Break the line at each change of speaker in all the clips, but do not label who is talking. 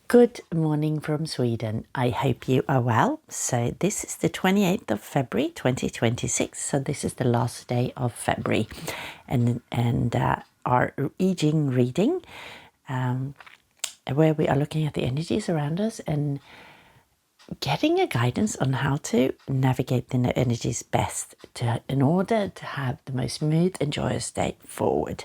Good morning from Sweden. I hope you are well. So this is the 28th of February 2026. So this is the last day of February and our I Ching reading where we are looking at the energies around us and getting a guidance on how to navigate the energies best in order to have the most smooth and joyous day forward.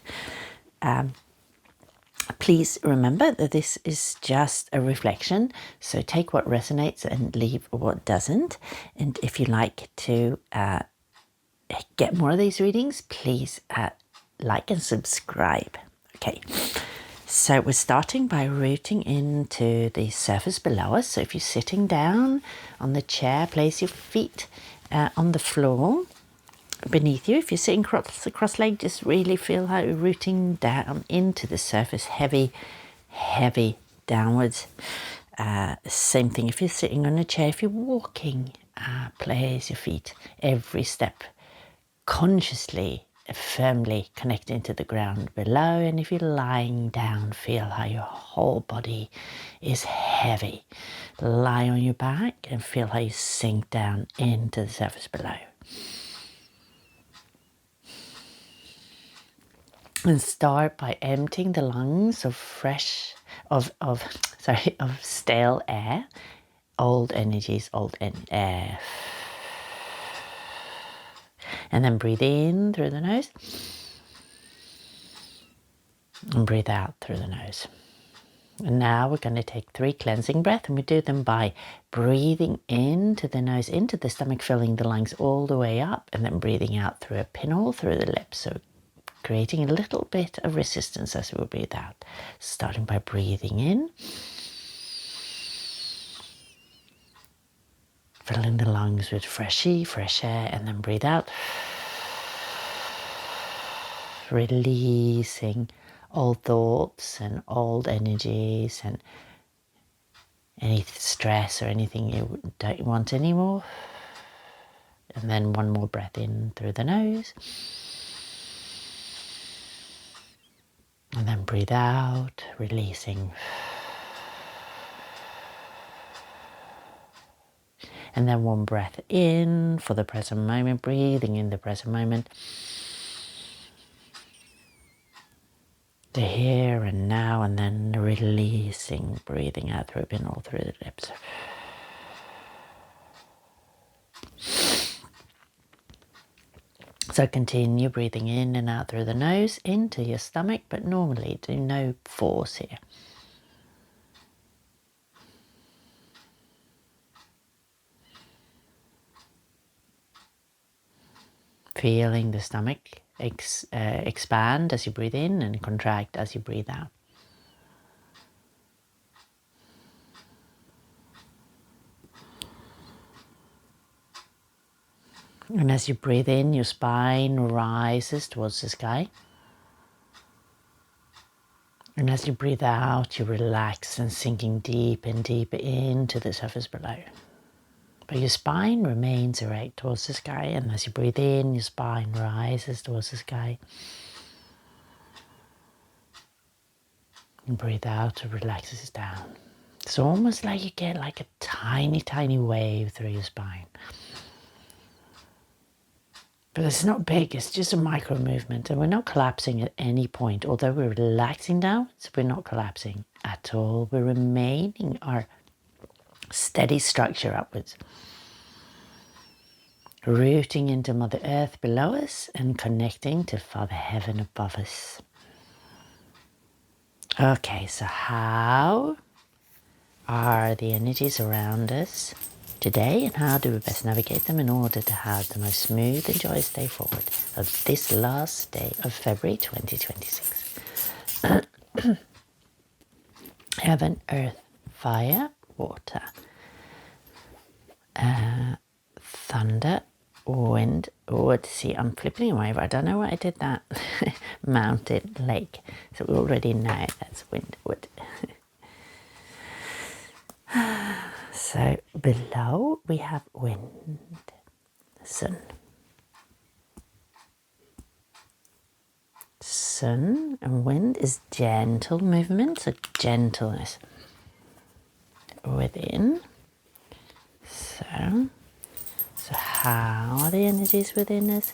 Please remember that this is just a reflection, so take what resonates and leave what doesn't. And if you like to get more of these readings, please like and subscribe. Okay, so we're starting by rooting into the surface below us. So if you're sitting down on the chair, place your feet on the floor beneath you. If you're sitting cross-legged, just really feel how you're rooting down into the surface, heavy downwards. Same thing if you're sitting on a chair. If you're walking, place your feet every step consciously, firmly connecting to the ground below. And if you're lying down, feel how your whole body is heavy. Lie on your back and feel how you sink down into the surface below. And start by emptying the lungs of stale air, old energies, air. And then breathe in through the nose and breathe out through the nose. And now we're going to take 3 cleansing breaths, and we do them by breathing into the nose, into the stomach, filling the lungs all the way up, and then breathing out through a pinhole through the lips. So creating a little bit of resistance as we breathe out. Starting by breathing in, filling the lungs with fresh air, and then breathe out, releasing old thoughts and old energies and any stress or anything you don't want anymore. And then one more breath in through the nose. And then breathe out, releasing. And then one breath in for the present moment, breathing in the present moment. The here and now, and then releasing, breathing out through a pinhole through the lips. So continue breathing in and out through the nose into your stomach, but normally do no force here. Feeling the stomach expand as you breathe in and contract as you breathe out. And as you breathe in, your spine rises towards the sky. And as you breathe out, you relax and sinking deep and deeper into the surface below. But your spine remains erect towards the sky. And as you breathe in, your spine rises towards the sky. And breathe out, it relaxes down. It's almost like you get like a tiny wave through your spine. But it's not big, it's just a micro movement, and we're not collapsing at any point. Although we're relaxing downwards, we're not collapsing at all. We're remaining our steady structure upwards. Rooting into Mother Earth below us and connecting to Father Heaven above us. Okay, so how are the energies around us today, and how do we best navigate them in order to have the most smooth and joyous day forward of this last day of February 2026? Heaven, earth, fire, water, thunder, wind, wood. See, I'm flipping away, but I don't know why I did that. Mountain, lake. So we already know that's wind, wood. So below we have wind, sun. So. sun and wind is gentle movement, so gentleness. within. So how are the energies within us,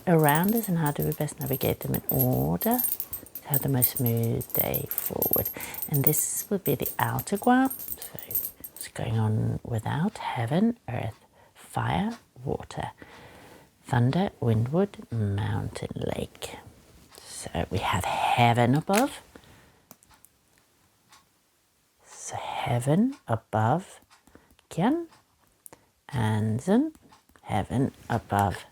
around us, and how do we best navigate them in order to have the most smooth day forward? And this would be the outer Gua. So what's going on without? Heaven, earth, fire, water, thunder, windward, mountain, lake. So we have heaven above. So heaven above Kian, and then heaven above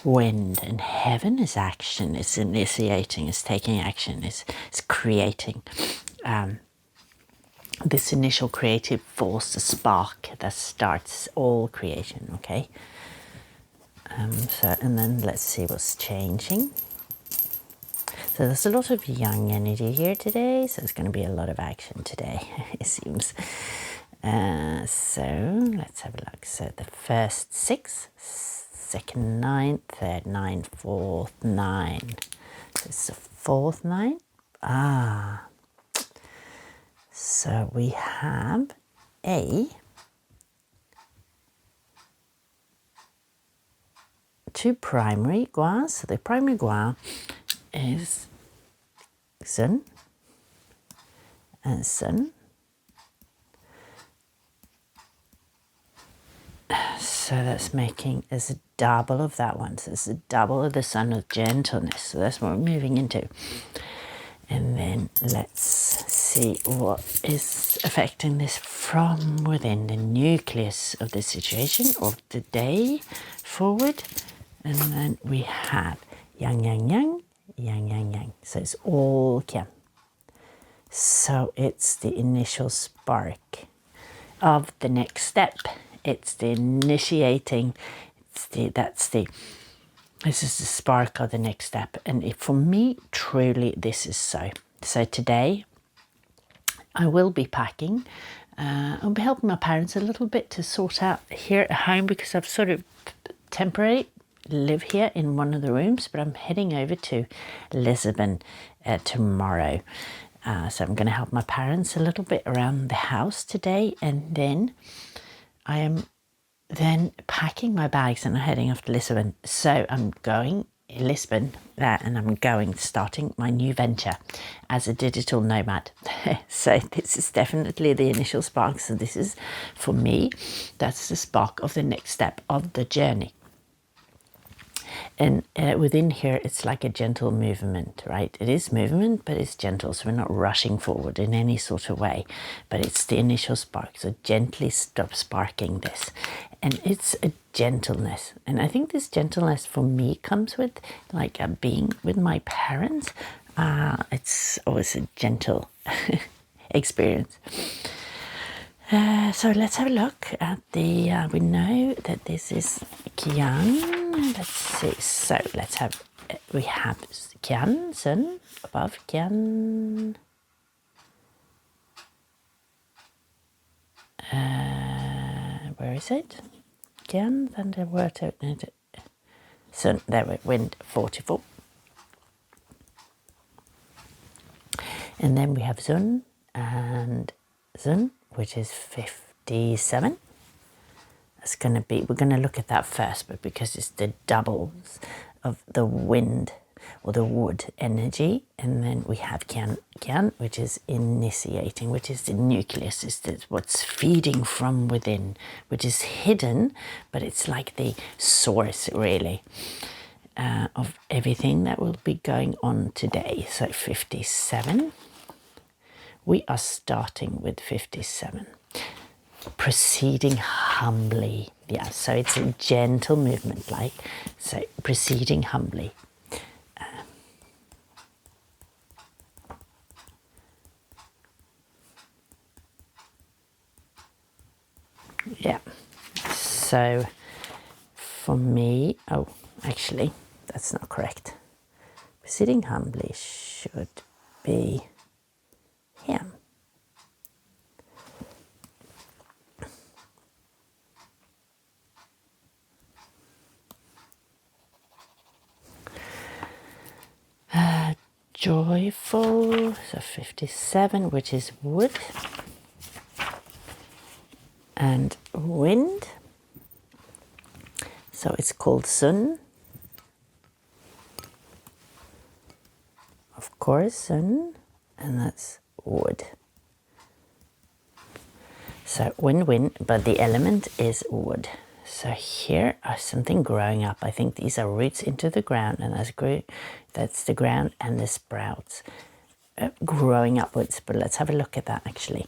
wind. And heaven is action, it's initiating, it's taking action, it's creating. This initial creative force, the spark that starts all creation, okay? And then let's see what's changing. So there's a lot of yang energy here today, so there's going to be a lot of action today, it seems. So let's have a look. So the first 6, second 9, third 9, fourth 9. So it's the fourth 9. So we have two primary guas. So the primary gua is Sun and Sun. So that's making as a double of that one. So it's a double of the Sun of gentleness. So that's what we're moving into. And then let's see what is affecting this from within the nucleus of the situation of the day forward. And then we have yang, yang, yang, yang, yang, yang. So it's all Kian. So it's the initial spark of the next step. It's the initiating. This is the spark of the next step. And for me, truly, this is so. So today, I will be packing. I'll be helping my parents a little bit to sort out here at home because I've sort of temporarily live here in one of the rooms, but I'm heading over to Lisbon tomorrow. So I'm going to help my parents a little bit around the house today, and then I am packing my bags and I'm heading off to Lisbon. So I'm going in Lisbon and I'm starting my new venture as a digital nomad. So this is definitely the initial spark. So this is, for me, that's the spark of the next step of the journey. And within here, it's like a gentle movement, right? It is movement, but it's gentle. So we're not rushing forward in any sort of way, but it's the initial spark. So gently stop sparking this. And it's a gentleness. And I think this gentleness for me comes with like being with my parents. It's always a gentle experience. So let's have a look at the, we know that this is Kian. Let's see, so we have Kian, Sun, above Kian. Where is it? Kian, thunder, water, Sun, there we wind 44. And then we have Sun and Sun, which is 57. It's going to be, we're going to look at that first, but because it's the doubles of the wind or the wood energy. And then we have Kian, which is initiating, which is the nucleus, is what's feeding from within, which is hidden, but it's like the source really of everything that will be going on today. So 57. We are starting with 57. Proceeding humbly. Yeah, so it's a gentle movement, like, so proceeding humbly. Yeah, so for me, oh, actually, that's not correct. Proceeding humbly should be here. Joyful, so 57, which is wood and wind. So it's called sun. Of course, sun, and that's wood. So wind, but the element is wood. So here are something growing up. I think these are roots into the ground, and that's the ground and the sprouts growing upwards. But let's have a look at that actually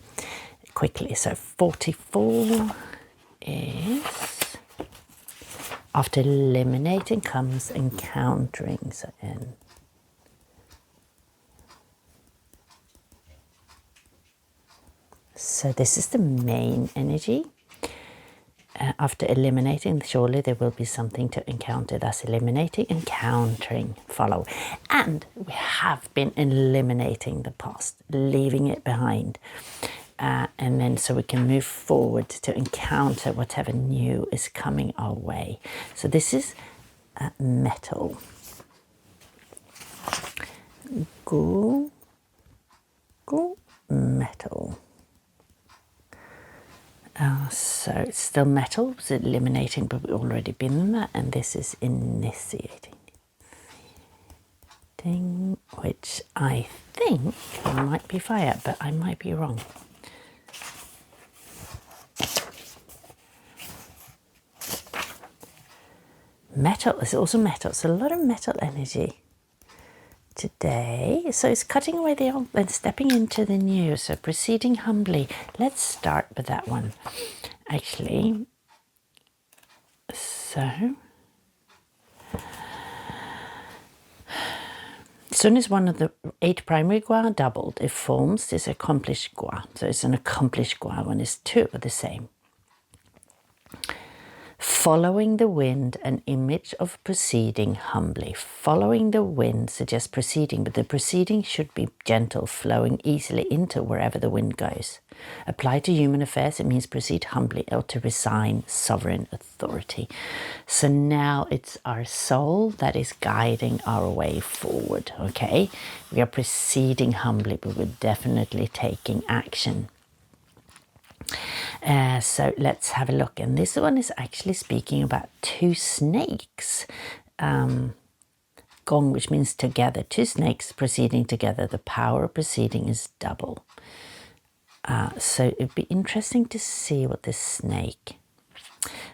quickly. So 44 is after eliminating comes encountering. So So this is the main energy. After eliminating, surely there will be something to encounter. That's eliminating, encountering, follow. And we have been eliminating the past, leaving it behind. And then so we can move forward to encounter whatever new is coming our way. So this is metal. Go, metal. So it's still metal, it's eliminating, but we've already been in that, and this is initiating. Which I think might be fire, but I might be wrong. Metal is also metal, so a lot of metal energy today. So it's cutting away the old and stepping into the new. So proceeding humbly. Let's start with that one. Actually, so Sun is one of the 8 primary gua doubled. It forms this accomplished gua. So it's an accomplished gua when it's 2 of the same. Following the wind, an image of proceeding humbly. Following the wind suggests proceeding, but the proceeding should be gentle, flowing easily into wherever the wind goes. Applied to human affairs, it means proceed humbly or to resign sovereign authority. So now it's our soul that is guiding our way forward, okay? We are proceeding humbly, but we're definitely taking action. So let's have a look, and this one is actually speaking about 2 snakes. Gong, which means together, 2 snakes proceeding together. The power of proceeding is double. So it'd be interesting to see what this snake.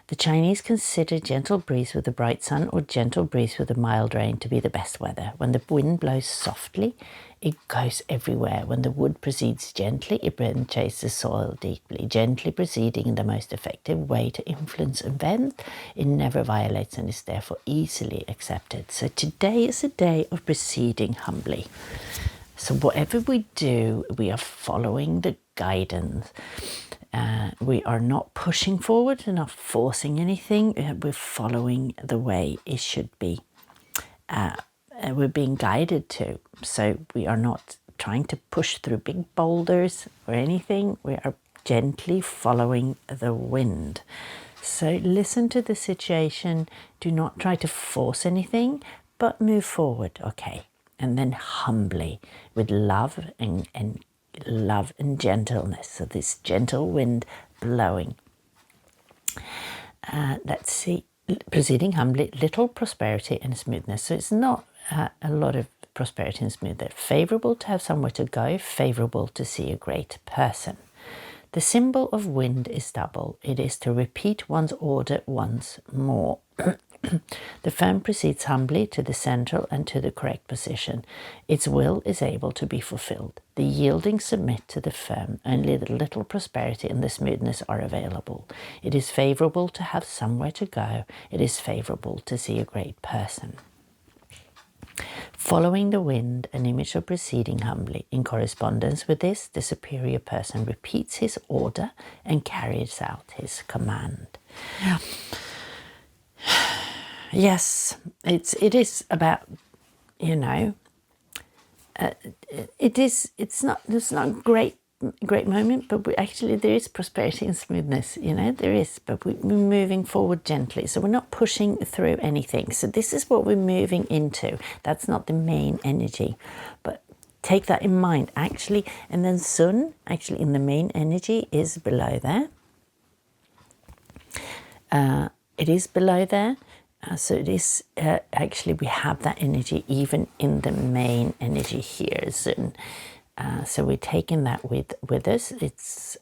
The Chinese consider gentle breeze with a bright sun or gentle breeze with a mild rain to be the best weather. When the wind blows softly, it goes everywhere. When the wood proceeds gently, it penetrates the soil deeply. Gently proceeding in the most effective way to influence events, it never violates and is therefore easily accepted. So today is a day of proceeding humbly. So whatever we do, we are following the guidance. We are not pushing forward, we're not forcing anything, we're following the way it should be. We're being guided to, so we are not trying to push through big boulders or anything, we are gently following the wind. So listen to the situation, do not try to force anything, but move forward, okay? And then humbly, with love and love and gentleness. So this gentle wind blowing. Let's see, proceeding humbly, little prosperity and smoothness. So it's not a lot of prosperity and smoothness. Favorable to have somewhere to go, favorable to see a great person. The symbol of wind is double. It is to repeat one's order once more. The firm proceeds humbly to the central and to the correct position. Its will is able to be fulfilled. The yielding submit to the firm. Only the little prosperity and the smoothness are available. It is favorable to have somewhere to go. It is favorable to see a great person. Following the wind, an image of proceeding humbly. In correspondence with this, the superior person repeats his order and carries out his command. Yes, it is about, you know, it's not a great moment, but actually there is prosperity and smoothness, you know, there is, but we're moving forward gently, so we're not pushing through anything. So this is what we're moving into. That's not the main energy, but take that in mind, actually. And then Sun, actually, in the main energy is below there. It is below there. So it is, actually, we have that energy even in the main energy here, Sun. So we're taking that with us. It's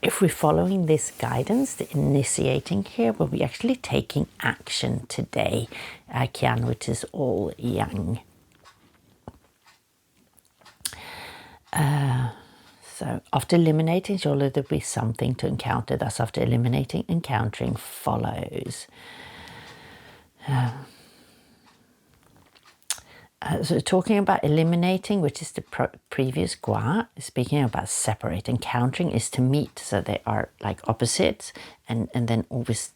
if we're following this guidance, the initiating here, we'll be actually taking action today, Kian, which is all yang. So after eliminating, surely there'll be something to encounter. Thus, after eliminating, encountering follows. So talking about eliminating, which is the previous gua, speaking about separate. Encountering is to meet, so they are like opposites, and then always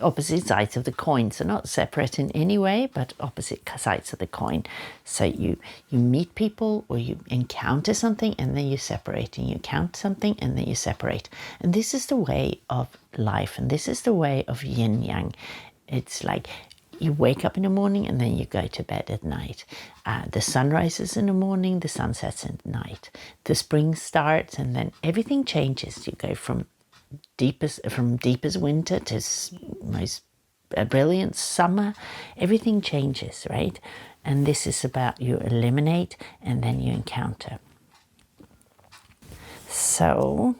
opposite sides of the coin. So not separate in any way, but opposite sides of the coin. So you meet people, or you encounter something, and then you separate, and you encounter something, and then you separate. And this is the way of life, and this is the way of yin yang. It's like you wake up in the morning and then you go to bed at night. The sun rises in the morning, the sun sets at night. The spring starts, and then everything changes. You go from deepest winter to most brilliant summer. Everything changes, right? And this is about you eliminate and then you encounter. So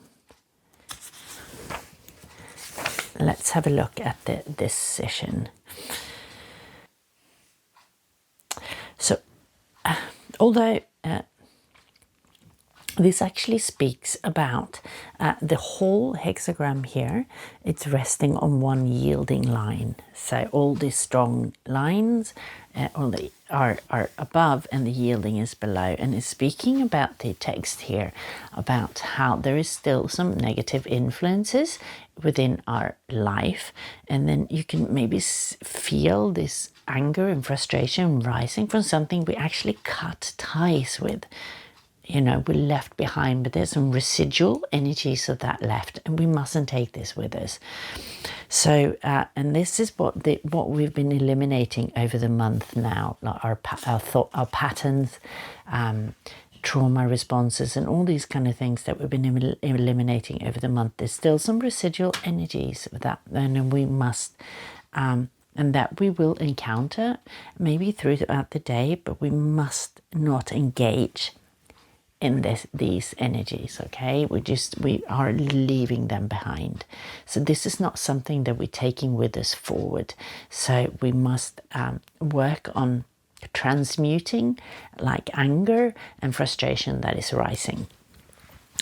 let's have a look at this session. So, although this actually speaks about the whole hexagram here, it's resting on one yielding line. So all these strong lines are above and the yielding is below. And it's speaking about the text here, about how there is still some negative influences within our life. And then you can maybe feel this anger and frustration rising from something we actually cut ties with. You know, we're left behind, but there's some residual energies of that left, and we mustn't take this with us. So, and this is what we've been eliminating over the month now, like our patterns, trauma responses, and all these kind of things that we've been eliminating over the month. There's still some residual energies of that, and we must. And that we will encounter maybe throughout the day, but we must not engage in these energies. Okay, we are leaving them behind. So this is not something that we're taking with us forward. So we must work on transmuting, like anger and frustration that is rising.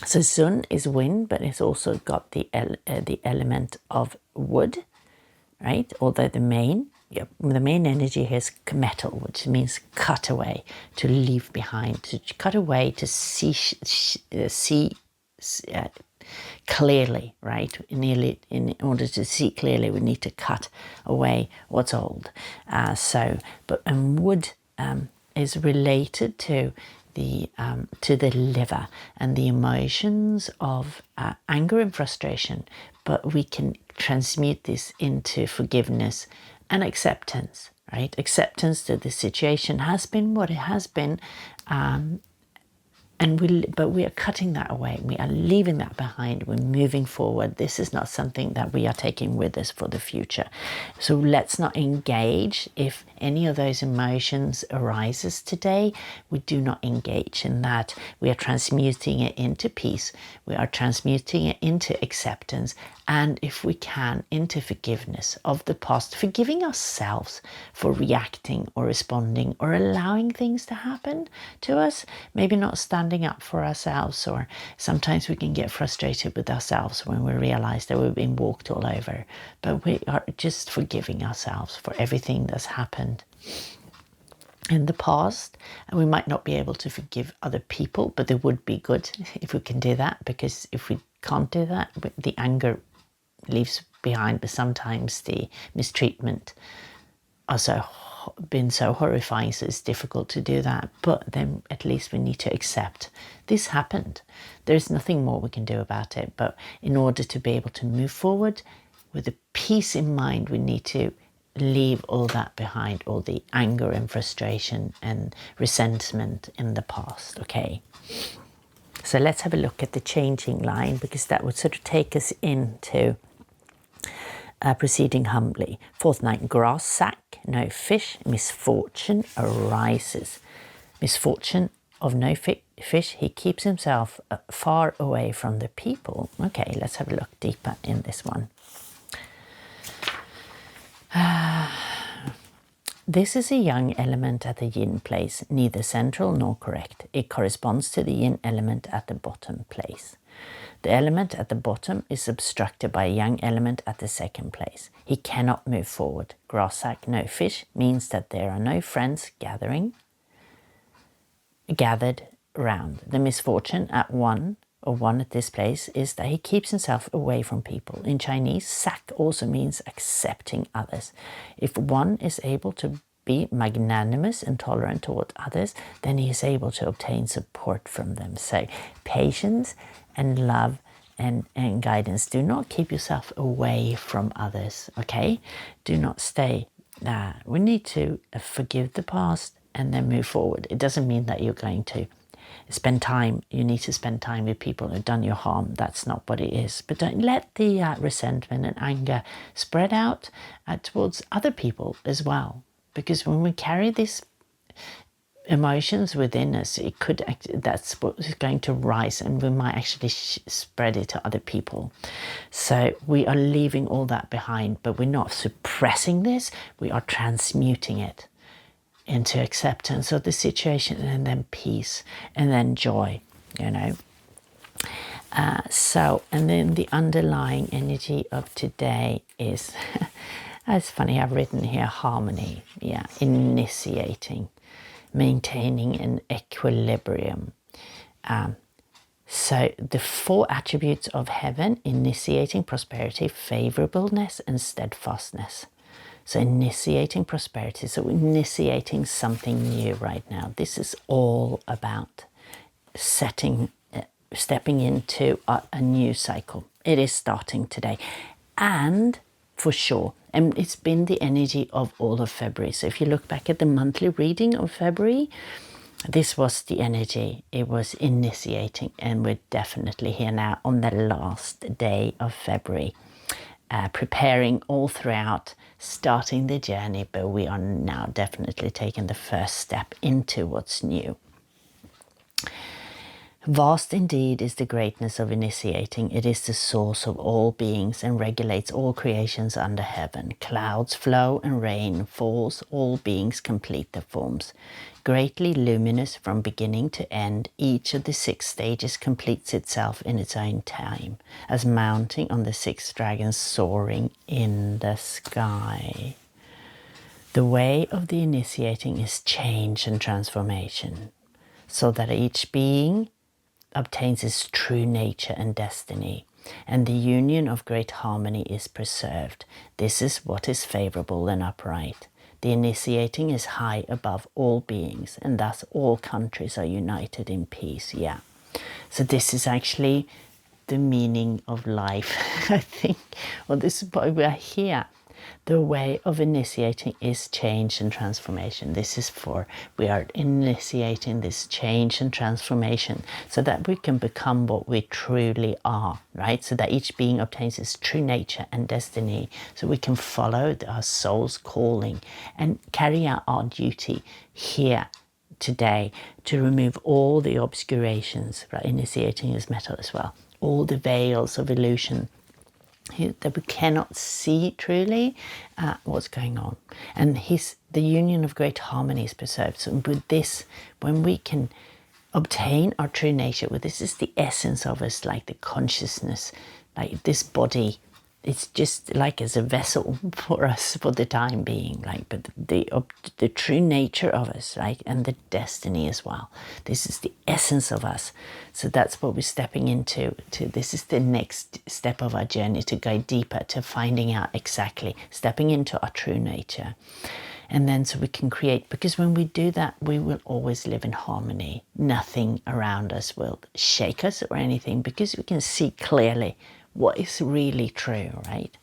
So Sun is wind, but it's also got the element of wood, right? Although the main energy here is metal, which means cut away, to leave behind, to cut away, to see clearly, right? In order to see clearly, we need to cut away what's old. And wood is related to the liver and the emotions of anger and frustration, but we can transmute this into forgiveness and acceptance, right? Acceptance that the situation has been what it has been, but we are cutting that away. We are leaving that behind. We're moving forward. This is not something that we are taking with us for the future. So let's not engage. If any of those emotions arises today, we do not engage in that. We are transmuting it into peace. We are transmuting it into acceptance. And if we can, into forgiveness of the past, forgiving ourselves for reacting or responding or allowing things to happen to us, maybe not standing up for ourselves, or sometimes we can get frustrated with ourselves when we realize that we've been walked all over, but we are just forgiving ourselves for everything that's happened in the past. And we might not be able to forgive other people, but it would be good if we can do that, because if we can't do that, the anger leaves behind, but sometimes the mistreatment also been so horrifying, so it's difficult to do that. But then at least we need to accept this happened. There's nothing more we can do about it, but in order to be able to move forward with a peace in mind, we need to leave all that behind, all the anger and frustration and resentment in the past, okay? So let's have a look at the changing line, because that would sort of take us into proceeding humbly. Fourth night, grass sack, no fish, misfortune arises. Misfortune of no fish, he keeps himself far away from the people. Okay, let's have a look deeper in this one. This is a young element at the yin place, neither central nor correct. It corresponds to the yin element at the bottom place. The element at the bottom is obstructed by a young element at the second place. He cannot move forward. Grass sack, no fish means that there are no friends gathered round. The misfortune at one at this place is that he keeps himself away from people. In Chinese, sack also means accepting others. If one is able to be magnanimous and tolerant toward others, then he is able to obtain support from them. So patience and love and guidance. Do not keep yourself away from others, okay? Do not stay there. We need to forgive the past and then move forward. It doesn't mean that you're going to spend time, you need to spend time with people who've done you harm. That's not what it is. But don't let the resentment and anger spread out towards other people as well. Because when we carry these emotions within us, that's what is going to rise, and we might actually spread it to other people. So we are leaving all that behind, but we're not suppressing this, we are transmuting it into acceptance of the situation, and then peace, and then joy, you know. And then the underlying energy of today is, it's funny, I've written here harmony, yeah, initiating, maintaining an equilibrium. So the 4 attributes of heaven: initiating prosperity, favorableness, and steadfastness. So initiating prosperity, so initiating something new right now. This is all about stepping into a new cycle. It is starting today, and for sure, and it's been the energy of all of February. So if you look back at the monthly reading of February, this was the energy. It was initiating, and we're definitely here now on the last day of February. Preparing all throughout, starting the journey, but we are now definitely taking the first step into what's new. Vast indeed is the greatness of initiating. It is the source of all beings and regulates all creations under heaven. Clouds flow and rain falls, all beings complete their forms. Greatly luminous from beginning to end, each of the 6 stages completes itself in its own time, as mounting on the 6 dragons soaring in the sky. The way of the initiating is change and transformation, so that each being obtains its true nature and destiny, and the union of great harmony is preserved. This is what is favorable and upright. The initiating is high above all beings, and thus all countries are united in peace. Yeah. So this is actually the meaning of life, I think. Well, this is why we are here. The way of initiating is change and transformation. We are initiating this change and transformation so that we can become what we truly are, right? So that each being obtains its true nature and destiny, so we can follow our soul's calling and carry out our duty here today to remove all the obscurations, right? Initiating is metal as well. All the veils of illusion that we cannot see truly what's going on, and the union of great harmony is preserved. So with this, when we can obtain our true nature, well, this is the essence of us, like the consciousness, like this body, it's just like as a vessel for us for the time being, like, but the true nature of us, right, and the destiny as well. This is the essence of us. So that's what we're stepping into. This is the next step of our journey, to go deeper, to finding out exactly, stepping into our true nature. And then so we can create, because when we do that, we will always live in harmony. Nothing around us will shake us or anything, because we can see clearly what is really true, right?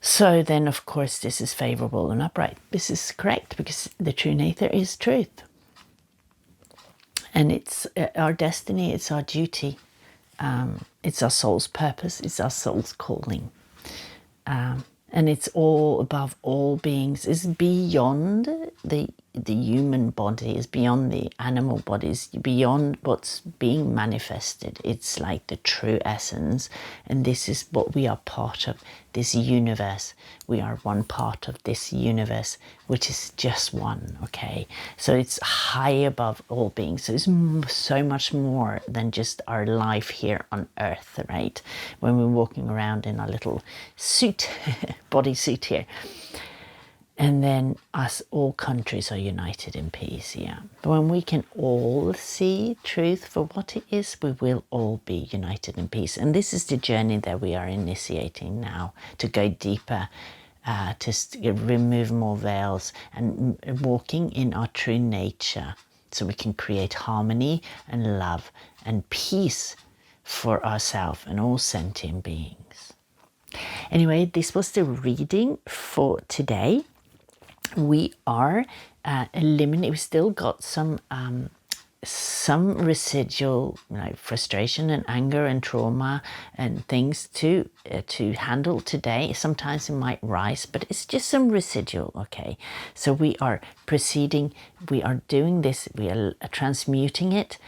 So then, of course, this is favorable and upright. This is correct because the true nature is truth. And it's our destiny, it's our duty, it's our soul's purpose, it's our soul's calling. And it's all above all beings, is beyond the human body, is beyond the animal bodies, beyond what's being manifested. It's like the true essence, and this is what we are part of, this universe. We are one part of this universe, which is just one, okay? So it's high above all beings. So it's so much more than just our life here on earth, right? When we're walking around in our little suit, body suit here. And then us, all countries are united in peace, yeah. But when we can all see truth for what it is, we will all be united in peace. And this is the journey that we are initiating now, to go deeper, to remove more veils and walking in our true nature, so we can create harmony and love and peace for ourselves and all sentient beings. Anyway, this was the reading for today. We are eliminating, we still got some residual, frustration and anger and trauma and things to handle today. Sometimes it might rise, but it's just some residual, okay? So we are proceeding, we are doing this, we are transmuting it,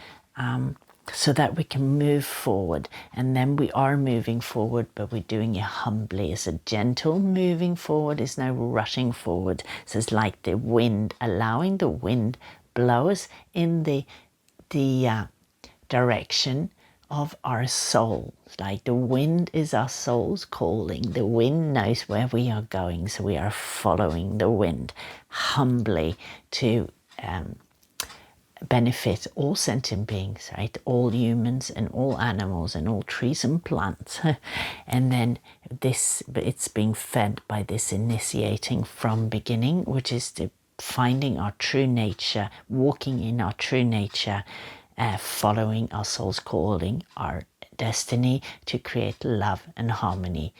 so that we can move forward. And then we are moving forward, but we're doing it humbly. It's a gentle moving forward. It's no rushing forward. So it's like the wind, allowing the wind blow us in the direction of our soul. Like the wind is our soul's calling. The wind knows where we are going, so we are following the wind humbly to benefit all sentient beings, right? All humans and all animals and all trees and plants. And then it's being fed by this initiating from beginning, which is the finding our true nature, walking in our true nature, following our soul's calling, our destiny to create love and harmony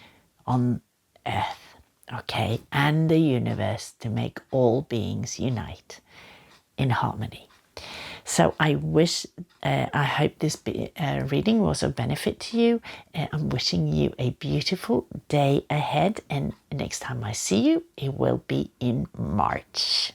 on earth, okay, and the universe, to make all beings unite in harmony. So I hope this reading was of benefit to you. I'm wishing you a beautiful day ahead, and next time I see you, it will be in March.